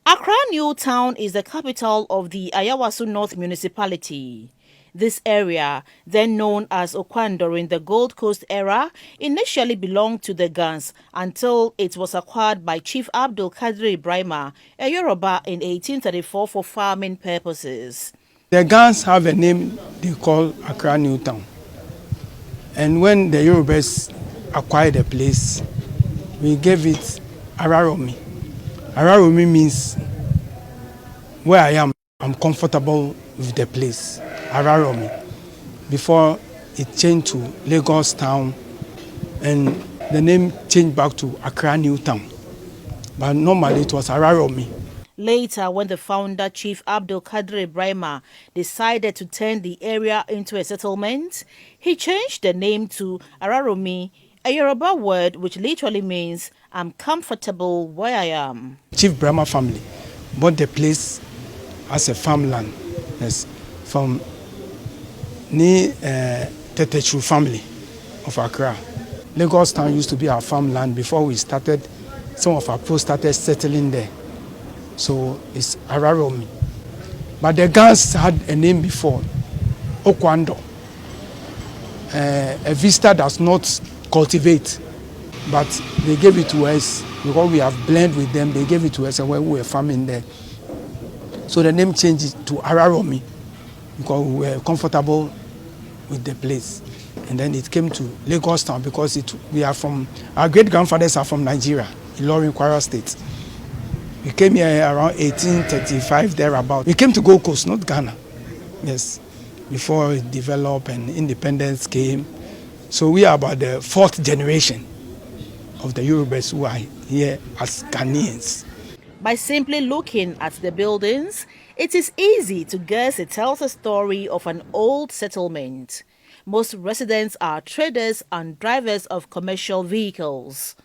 Accra New Town is the capital of the Ayawaso North Municipality. This area, then known as Okwan during the Gold Coast era, initially belonged to the Gans until it was acquired by Chief Abdul Kadir Ibrahima, a Yoruba, in 1834 for farming purposes. The Gans have a name they call Accra New Town. And when the Yorubas acquired the place, we gave it Araromi. Araromi means where I am, I'm comfortable with the place. Araromi. Before it changed to Lagos Town, and the name changed back to Accra New Town. But normally it was Araromi. Later, when the founder, Chief Abdul Kadir Ibrahima, decided to turn the area into a settlement, he changed the name to Araromi, a Yoruba word which literally means I'm comfortable where I am. Chief Brahma family bought the place as a farmland, yes, from the Tetechu family of Accra. Lagos Town used to be our farmland before we started. Some of our people started settling there. So it's Araromi. But the Gans had a name before, Okwando. A visitor does not cultivate, but they gave it to us because we have blended with them. They gave it to us when we were farming there. So the name changed to Araromi because we were comfortable with the place. And then it came to Lagos Town because our great grandfathers are from Nigeria, Ilorin, Kwara State. We came here around 1835, thereabout. We came to Gold Coast, not Ghana. Yes, before it developed and independence came. So we are about the fourth generation of the Yorubas who are here as Ghanaians. By simply looking at the buildings, it is easy to guess it tells a story of an old settlement. Most residents are traders and drivers of commercial vehicles.